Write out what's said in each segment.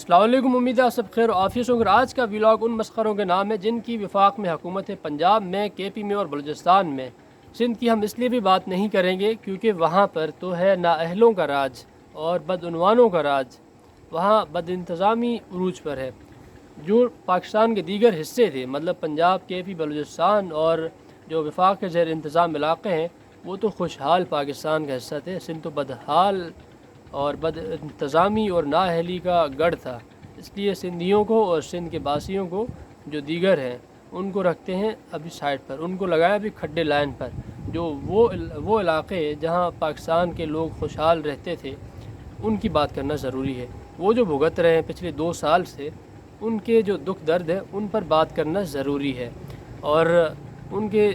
السلام علیکم، امید ہے آپ سب خیر و عافیت ہوں گے۔ آج کا ولاگ ان مسخروں کے نام ہے جن کی وفاق میں حکومت ہے، پنجاب میں، کے پی میں اور بلوچستان میں۔ سندھ کی ہم اس لیے بھی بات نہیں کریں گے کیونکہ وہاں پر تو ہے نااہلوں کا راج اور بدعنوانوں کا راج، وہاں بد انتظامی عروج پر ہے۔ جو پاکستان کے دیگر حصے تھے، مطلب پنجاب، کے پی، بلوچستان اور جو وفاق کے زیر انتظام علاقے ہیں، وہ تو خوشحال پاکستان کا حصہ تھے۔ سندھ تو بدحال اور بد انتظامی اور نااہلی کا گڑھ تھا۔ اس لیے سندھیوں کو اور سندھ کے باسیوں کو جو دیگر ہیں ان کو رکھتے ہیں ابھی سائڈ پر، ان کو لگایا ابھی کھڈے لائن پر۔ جو وہ علاقے جہاں پاکستان کے لوگ خوشحال رہتے تھے ان کی بات کرنا ضروری ہے۔ وہ جو بھگت رہے ہیں پچھلے 2 سال سے، ان کے جو دکھ درد ہے ان پر بات کرنا ضروری ہے۔ اور ان کے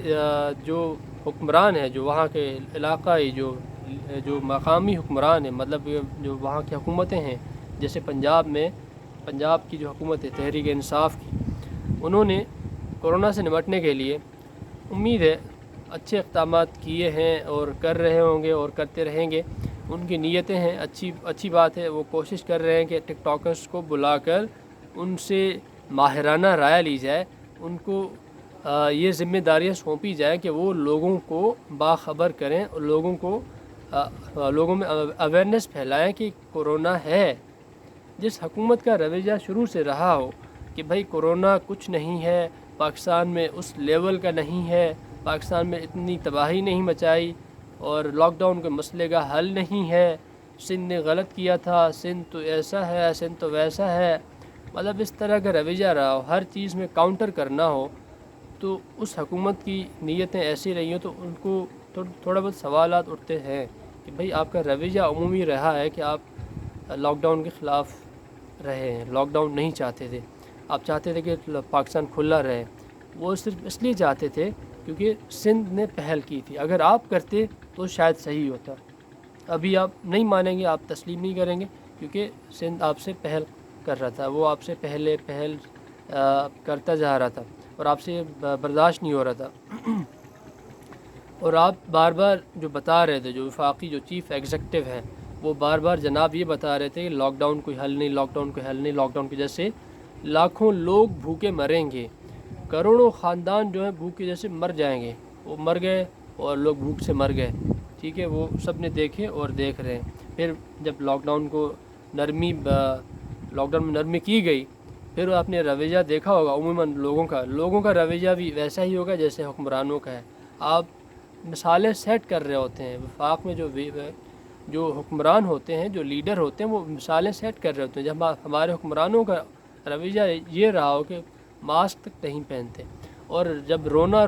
جو حکمران ہیں، جو وہاں کے علاقائی جو مقامی حکمران ہیں، مطلب جو وہاں کی حکومتیں ہیں، جیسے پنجاب کی جو حکومت ہے تحریک انصاف کی، انہوں نے کورونا سے نمٹنے کے لیے امید ہے اچھے اقدامات کیے ہیں اور کر رہے ہوں گے اور کرتے رہیں گے۔ ان کی نیتیں ہیں، اچھی بات ہے۔ وہ کوشش کر رہے ہیں کہ ٹک ٹاکرز کو بلا کر ان سے ماہرانہ رائے لی جائے، ان کو یہ ذمہ داریاں سونپی جائیں کہ وہ لوگوں کو باخبر کریں اور لوگوں میں اویئرنیس پھیلائیں کہ کورونا ہے۔ جس حکومت کا رویہ شروع سے رہا ہو کہ بھائی کورونا کچھ نہیں ہے، پاکستان میں اس لیول کا نہیں ہے، پاکستان میں اتنی تباہی نہیں مچائی اور لاک ڈاؤن کے مسئلے کا حل نہیں ہے، سندھ نے غلط کیا تھا، سندھ تو ایسا ہے، سندھ تو ویسا ہے، مطلب اس طرح کا رویہ رہا ہو، ہر چیز میں کاؤنٹر کرنا ہو، تو اس حکومت کی نیتیں ایسی رہی ہوں تو ان کو تھوڑا بہت سوالات اٹھتے ہیں کہ بھئی آپ کا رویہ عمومی رہا ہے کہ آپ لاک ڈاؤن کے خلاف رہے ہیں، لاک ڈاؤن نہیں چاہتے تھے، آپ چاہتے تھے کہ پاکستان کھلا رہے۔ وہ صرف اس لیے چاہتے تھے کیونکہ سندھ نے پہل کی تھی، اگر آپ کرتے تو شاید صحیح ہوتا۔ ابھی آپ نہیں مانیں گے، آپ تسلیم نہیں کریں گے کیونکہ سندھ آپ سے پہل کر رہا تھا، وہ آپ سے پہل کرتا جا رہا تھا اور آپ سے برداشت نہیں ہو رہا تھا۔ اور آپ بار بار جو بتا رہے تھے، جو وفاقی جو چیف ایگزیکٹو ہیں، وہ بار بار جناب یہ بتا رہے تھے کہ لاک ڈاؤن کوئی حل نہیں، لاک ڈاؤن کوئی حل نہیں، لاک ڈاؤن کی وجہ سے لاکھوں لوگ بھوکے مریں گے، کروڑوں خاندان جو ہیں بھوک کی وجہ سے مر جائیں گے۔ وہ مر گئے اور لوگ بھوک سے مر گئے، ٹھیک ہے، وہ سب نے دیکھے اور دیکھ رہے ہیں۔ پھر جب لاک ڈاؤن میں نرمی کی گئی، پھر آپ نے رویہ دیکھا ہوگا عموماً لوگوں کا رویہ بھی ویسا ہی ہوگا جیسے حکمرانوں کا ہے۔ آپ مثالیں سیٹ کر رہے ہوتے ہیں، وفاق میں جو حکمران ہوتے ہیں، جو لیڈر ہوتے ہیں، وہ مثالیں سیٹ کر رہے ہوتے ہیں۔ جب ہمارے حکمرانوں کا رویہ یہ رہا ہو کہ ماسک تک نہیں پہنتے، اور جب رونا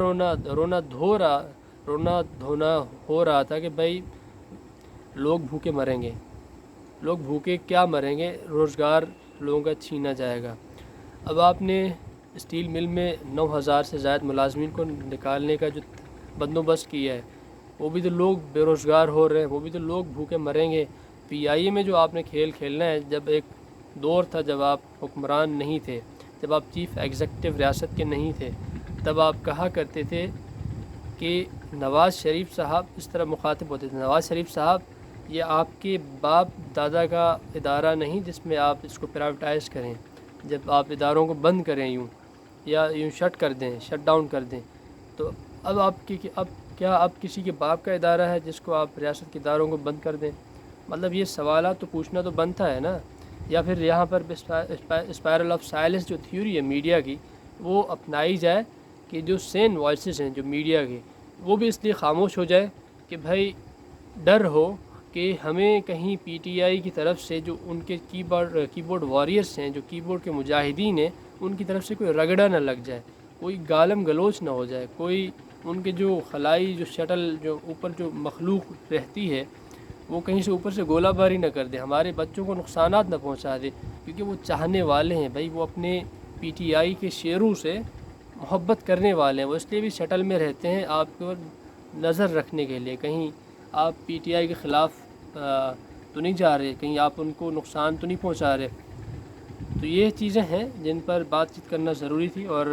دھونا ہو رہا تھا کہ بھائی لوگ بھوکے مریں گے، لوگ بھوکے کیا مریں گے، روزگار لوگوں کا چھینا جائے گا۔ اب آپ نے اسٹیل مل میں 9,000 سے زائد ملازمین کو نکالنے کا جو بندوبست کیا ہے، وہ بھی تو لوگ بے روزگار ہو رہے ہیں، وہ بھی تو لوگ بھوکے مریں گے۔ پی آئی اے میں جو آپ نے کھیل کھیلنا ہے، جب ایک دور تھا جب آپ حکمران نہیں تھے، جب آپ چیف ایگزیکٹو ریاست کے نہیں تھے، تب آپ کہا کرتے تھے کہ نواز شریف صاحب، اس طرح مخاطب ہوتے تھے، نواز شریف صاحب یہ آپ کے باپ دادا کا ادارہ نہیں جس میں آپ اس کو پرائیویٹائز کریں، جب آپ اداروں کو بند کریں یوں شٹ ڈاؤن کر دیں، تو اب کسی کے باپ کا ادارہ ہے جس کو آپ ریاست کے اداروں کو بند کر دیں؟ مطلب یہ سوالات تو پوچھنا تو بنتا ہے نا۔ یا پھر یہاں پر اسپائرل آف سائلنس جو تھیوری ہے میڈیا کی، وہ اپنائی جائے کہ جو سین وائسز ہیں جو میڈیا کے، وہ بھی اس لیے خاموش ہو جائے کہ بھائی ڈر ہو کہ ہمیں کہیں پی ٹی آئی کی طرف سے جو ان کے کی بورڈ واریئرس ہیں، جو کی بورڈ کے مجاہدین ہیں، ان کی طرف سے کوئی رگڑا نہ لگ جائے، کوئی گالم گلوچ نہ ہو جائے، کوئی ان کے جو خلائی جو شٹل جو اوپر جو مخلوق رہتی ہے وہ کہیں سے اوپر سے گولہ باری نہ کر دے، ہمارے بچوں کو نقصانات نہ پہنچا دے، کیونکہ وہ چاہنے والے ہیں بھائی، وہ اپنے پی ٹی آئی کے شیروں سے محبت کرنے والے ہیں، وہ اس لیے بھی شٹل میں رہتے ہیں آپ کو نظر رکھنے کے لیے، کہیں آپ پی ٹی آئی کے خلاف تو نہیں جا رہے، کہیں آپ ان کو نقصان تو نہیں پہنچا رہے۔ تو یہ چیزیں ہیں جن پر بات چیت کرنا ضروری تھی، اور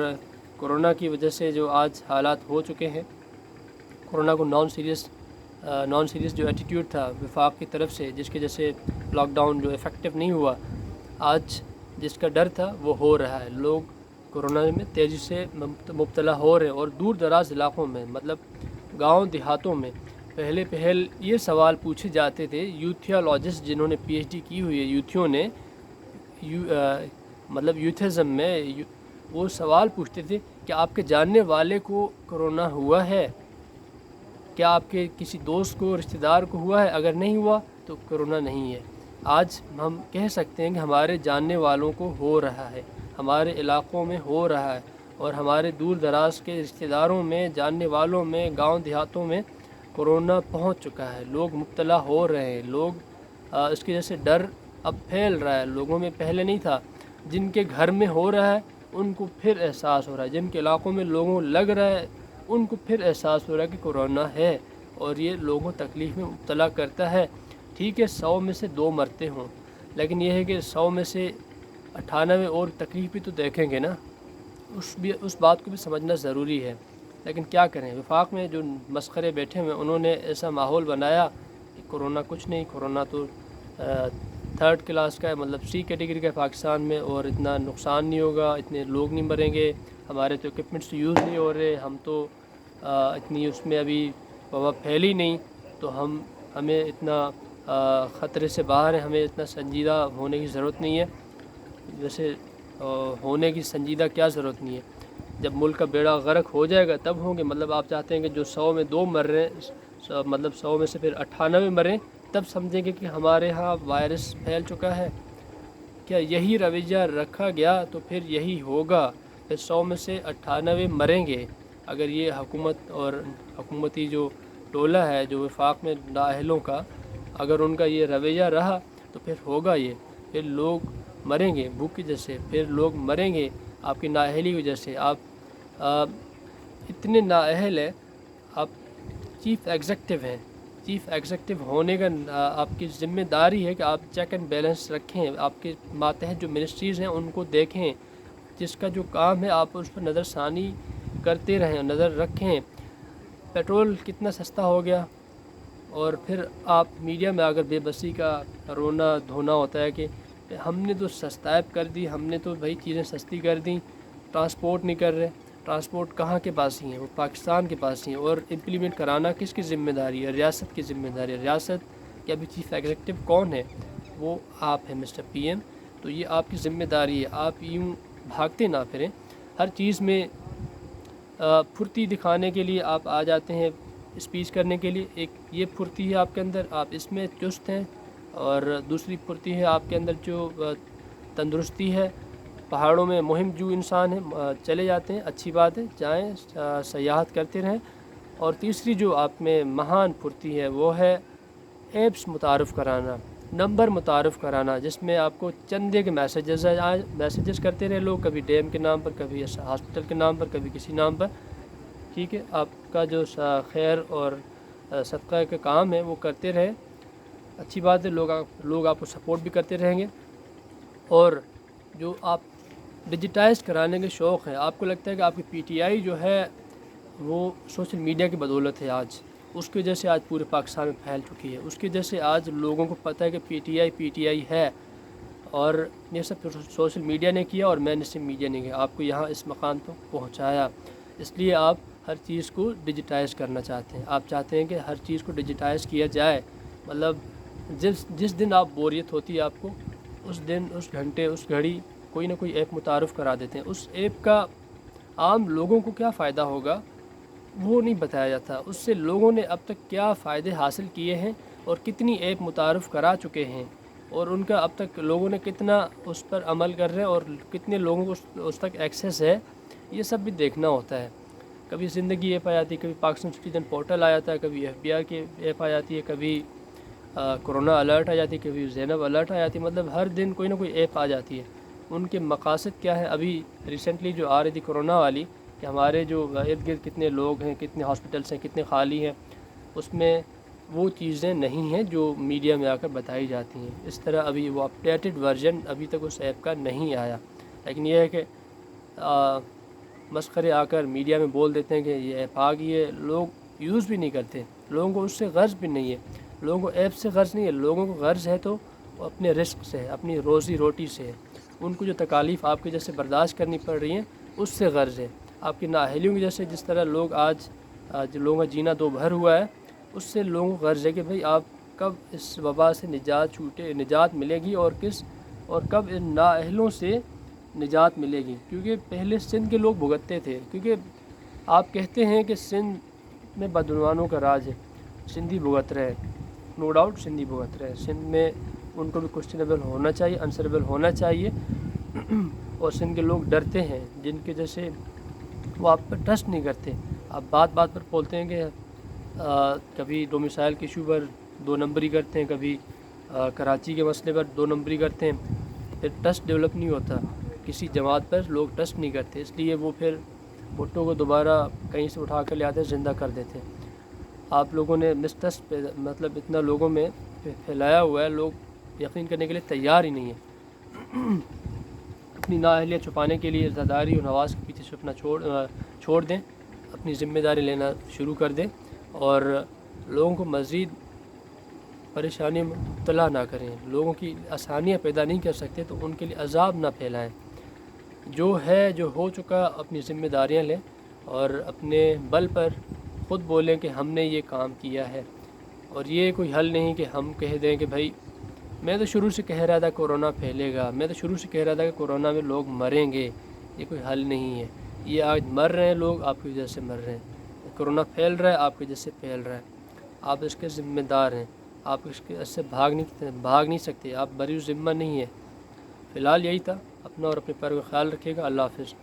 کورونا کی وجہ سے جو آج حالات ہو چکے ہیں، کورونا کو نان سیریس جو ایٹیٹیوڈ تھا وفاق کی طرف سے، جس کی وجہ سے لاک ڈاؤن جو افیکٹو نہیں ہوا، آج جس کا ڈر تھا وہ ہو رہا ہے. لوگ کورونا میں تیزی سے مبتلا ہو رہے ہیں، اور دور دراز علاقوں میں مطلب گاؤں دیہاتوں میں پہل یہ سوال پوچھے جاتے تھے. یوتھیالوجسٹ جنہوں نے پی ایچ ڈی کی ہوئی ہے، یوتھیوں نے مطلب یوتھزم میں وہ سوال پوچھتے تھے کہ آپ کے جاننے والے کو کرونا ہوا ہے، کیا آپ کے کسی دوست کو، رشتہ دار کو ہوا ہے؟ اگر نہیں ہوا تو کرونا نہیں ہے. آج ہم کہہ سکتے ہیں کہ ہمارے جاننے والوں کو ہو رہا ہے، ہمارے علاقوں میں ہو رہا ہے، اور ہمارے دور دراز کے رشتہ داروں میں، جاننے والوں میں، گاؤں دیہاتوں میں کرونا پہنچ چکا ہے. لوگ مبتلا ہو رہے ہیں. لوگ اس کی وجہ سے ڈر اب پھیل رہا ہے لوگوں میں، پہلے نہیں تھا. جن کے گھر میں ہو رہا ہے ان کو پھر احساس ہو رہا ہے، جن کے علاقوں میں لوگوں لگ رہا ہے ان کو پھر احساس ہو رہا ہے کہ کرونا ہے، اور یہ لوگوں تکلیف میں مبتلا کرتا ہے. ٹھیک ہے 100 میں سے 2 مرتے ہوں، لیکن یہ ہے کہ 100 میں سے 98 اور تکلیف بھی تو دیکھیں گے نا. اس بات کو بھی سمجھنا ضروری ہے. لیکن کیا کریں، وفاق میں جو مسخرے بیٹھے ہوئے انہوں نے ایسا ماحول بنایا کہ کرونا کچھ نہیں، کرونا تو 3rd کلاس کا ہے، مطلب C کیٹیگری کا ہے پاکستان میں، اور اتنا نقصان نہیں ہوگا، اتنے لوگ نہیں مریں گے، ہمارے تو اکوپمنٹس یوز نہیں ہو رہے، ہم تو اتنی اس میں ابھی وبا پھیلی نہیں، تو ہمیں اتنا خطرے سے باہر ہے، ہمیں اتنا سنجیدہ ہونے کی ضرورت نہیں ہے. ویسے ہونے کی سنجیدہ کیا ضرورت نہیں ہے، جب ملک کا بیڑا غرق ہو جائے گا تب ہوں گے. مطلب آپ چاہتے ہیں کہ جو 100 میں 2 مر رہے ہیں، مطلب 100 میں سے پھر 98 مریں، تب سمجھیں گے کہ ہمارے ہاں وائرس پھیل چکا ہے. کیا یہی رویہ رکھا گیا تو پھر یہی ہوگا، پھر 100 میں سے 98 مریں گے. اگر یہ حکومت اور حکومتی جو ٹولہ ہے، جو وفاق میں نااہلوں کا، اگر ان کا یہ رویہ رہا تو پھر ہوگا یہ، پھر لوگ مریں گے بھوک کی وجہ سے، پھر لوگ مریں گے آپ کی نااہلی کی وجہ سے. آپ اتنے نااہل ہیں، آپ چیف ایگزیکٹو ہیں. چیف ایگزیکٹو ہونے کا آپ کی ذمہ داری ہے کہ آپ چیک اینڈ بیلنس رکھیں، آپ کے ماتحت جو منسٹریز ہیں ان کو دیکھیں، جس کا جو کام ہے آپ اس پر نظر ثانی کرتے رہیں، نظر رکھیں. پیٹرول کتنا سستا ہو گیا، اور پھر آپ میڈیا میں اگر بے بسی کا رونا دھونا ہوتا ہے کہ ہم نے تو سستائب کر دی، ہم نے تو بھائی چیزیں سستی کر دیں، ٹرانسپورٹ نہیں کر رہے. ٹرانسپورٹ کہاں کے پاس ہی ہیں؟ وہ پاکستان کے پاس ہی ہیں. اور امپلیمنٹ کرانا کس کی ذمہ داری ہے؟ ریاست کی ذمہ داری ہے. ریاست کے ابھی چیف ایگزیکٹو کون ہے؟ وہ آپ ہیں مسٹر پی ایم. تو یہ آپ کی ذمہ داری ہے. آپ یوں بھاگتے نہ پھریں. ہر چیز میں پھرتی دکھانے کے لیے آپ آ جاتے ہیں، اسپیچ کرنے کے لیے. ایک یہ پھرتی ہے آپ کے اندر، آپ اس میں چست ہیں. اور دوسری پھرتی ہے آپ کے اندر جو تندرستی ہے. پہاڑوں میں مہم جو انسان ہیں چلے جاتے ہیں، اچھی بات ہے، جائیں سیاحت کرتے رہیں. اور تیسری جو آپ میں مہان پھرتی ہے وہ ہے ایپس متعارف کرانا، نمبر متعارف کرانا، جس میں آپ کو چندے کے میسیجز کرتے رہے لوگ، کبھی ڈیم کے نام پر، کبھی ہاسپٹل کے نام پر، کبھی کسی نام پر. ٹھیک ہے، آپ کا جو خیر اور صدقہ کا کام ہے وہ کرتے رہے، اچھی بات ہے. لوگ آپ کو سپورٹ بھی کرتے رہیں گے. اور جو آپ ڈیجیٹائز کرانے کے شوق ہے، آپ کو لگتا ہے کہ آپ کی پی ٹی آئی جو ہے وہ سوشل میڈیا کی بدولت ہے، آج اس کی وجہ سے آج پورے پاکستان میں پھیل چکی ہے. اس کی وجہ سے آج لوگوں کو پتہ ہے کہ پی ٹی آئی ہے، اور یہ سب سوشل میڈیا نے کیا، اور میں نے صرف میڈیا نے کیا، آپ کو یہاں اس مقام تک پہنچایا. اس لیے آپ ہر چیز کو ڈیجیٹائز کرنا چاہتے ہیں. آپ چاہتے ہیں کہ ہر چیز کو ڈیجیٹائز کیا جائے. مطلب جس دن آپ بوریت ہوتی ہے آپ کو، اس دن، اس گھنٹے، اس گھڑی کوئی نہ کوئی ایپ متعارف کرا دیتے ہیں. اس ایپ کا عام لوگوں کو کیا فائدہ ہوگا وہ نہیں بتایا جاتا. اس سے لوگوں نے اب تک کیا فائدے حاصل کیے ہیں، اور کتنی ایپ متعارف کرا چکے ہیں، اور ان کا اب تک لوگوں نے کتنا اس پر عمل کر رہے ہیں، اور کتنے لوگوں کو اس تک ایکسیس ہے. یہ سب بھی دیکھنا ہوتا ہے. کبھی زندگی ایپ آ جاتی ہے، کبھی پاکستان سٹیزن پورٹل آ جاتا ہے، کبھی FBI کی ایپ آ جاتی ہے، کبھی کرونا الرٹ آ جاتی ہے، کبھی زینب الرٹ آ جاتی ہے. مطلب ہر دن کوئی نہ کوئی ایپ آ جاتی ہے. ان کے مقاصد کیا ہے؟ ابھی ریسنٹلی جو آ رہی تھی کرونا والی، کہ ہمارے جو ارد گرد کتنے لوگ ہیں، کتنے ہاسپٹلس ہیں، کتنے خالی ہیں، اس میں وہ چیزیں نہیں ہیں جو میڈیا میں آ کر بتائی جاتی ہیں. اس طرح ابھی وہ اپڈیٹڈ ورژن ابھی تک اس ایپ کا نہیں آیا. لیکن یہ ہے کہ مسخرے آ کر میڈیا میں بول دیتے ہیں کہ یہ ایپ آ گئی ہے، لوگ یوز بھی نہیں کرتے. لوگوں کو اس سے غرض بھی نہیں ہے. لوگوں کو ایپ سے غرض نہیں ہے. لوگوں کو غرض ہے تو اپنے رزق سے ہے، اپنی روزی روٹی سے ہے. ان کو جو تکالیف آپ کے جیسے برداشت کرنی پڑ رہی ہیں اس سے غرض ہے۔ آپ کی نااہلیوں کی جیسے جس طرح لوگ آج جو لوگوں کا جینا دو بھر ہوا ہے، اس سے لوگوں کو غرض ہے کہ بھئی آپ کب اس وبا سے نجات ملے گی اور کب ان نااہلوں سے نجات ملے گی، کیونکہ پہلے سندھ کے لوگ بھگتتے تھے، کیونکہ آپ کہتے ہیں کہ سندھ میں بدعنوانوں کا راج ہے، سندھی بھگت رہے، نو ڈاؤٹ سندھی بھگت رہے، سندھ میں ان کو بھی کوسچنیبل ہونا چاہیے، آنسریبل ہونا چاہیے اور سندھ کے لوگ ڈرتے ہیں، جن کے جیسے وہ آپ پر ٹرسٹ نہیں کرتے۔ آپ بات بات پر بولتے ہیں کہ کبھی ڈومیسائل کے ایشو پر 2 نمبری کرتے ہیں، کبھی کراچی کے مسئلے پر 2 نمبری کرتے ہیں، پھر ٹرسٹ ڈیولپ نہیں ہوتا، کسی جماعت پر لوگ ٹرسٹ نہیں کرتے، اس لیے وہ پھر بھٹو کو دوبارہ کہیں سے اٹھا کر لے آتے زندہ کر دیتے۔ آپ لوگوں نے مسٹرسٹ مطلب اتنا لوگوں میں پھیلایا ہوا ہے، لوگ یقین کرنے کے لیے تیار ہی نہیں ہیں۔ اپنی نااہلیت چھپانے کے لیے زاداری اور نواز کے پیچھے چھپنا چھوڑ دیں، اپنی ذمہ داری لینا شروع کر دیں اور لوگوں کو مزید پریشانی میں مبتلا نہ کریں۔ لوگوں کی آسانیاں پیدا نہیں کر سکتے تو ان کے لیے عذاب نہ پھیلائیں۔ جو ہو چکا اپنی ذمہ داریاں لیں اور اپنے بل پر خود بولیں کہ ہم نے یہ کام کیا ہے، اور یہ کوئی حل نہیں کہ ہم کہہ دیں کہ بھائی میں تو شروع سے کہہ رہا تھا کورونا پھیلے گا، میں تو شروع سے کہہ رہا تھا کہ کورونا میں لوگ مریں گے، یہ کوئی حل نہیں ہے۔ یہ آج مر رہے ہیں لوگ، آپ کی وجہ سے مر رہے ہیں، کورونا پھیل رہا ہے آپ کی وجہ سے پھیل رہا ہے، آپ اس کے ذمہ دار ہیں، آپ اس سے بھاگ نہیں سکتے، آپ بری ذمہ نہیں ہیں۔ فی الحال یہی تھا، اپنا اور اپنے پر کا خیال رکھیے گا۔ اللہ حافظ۔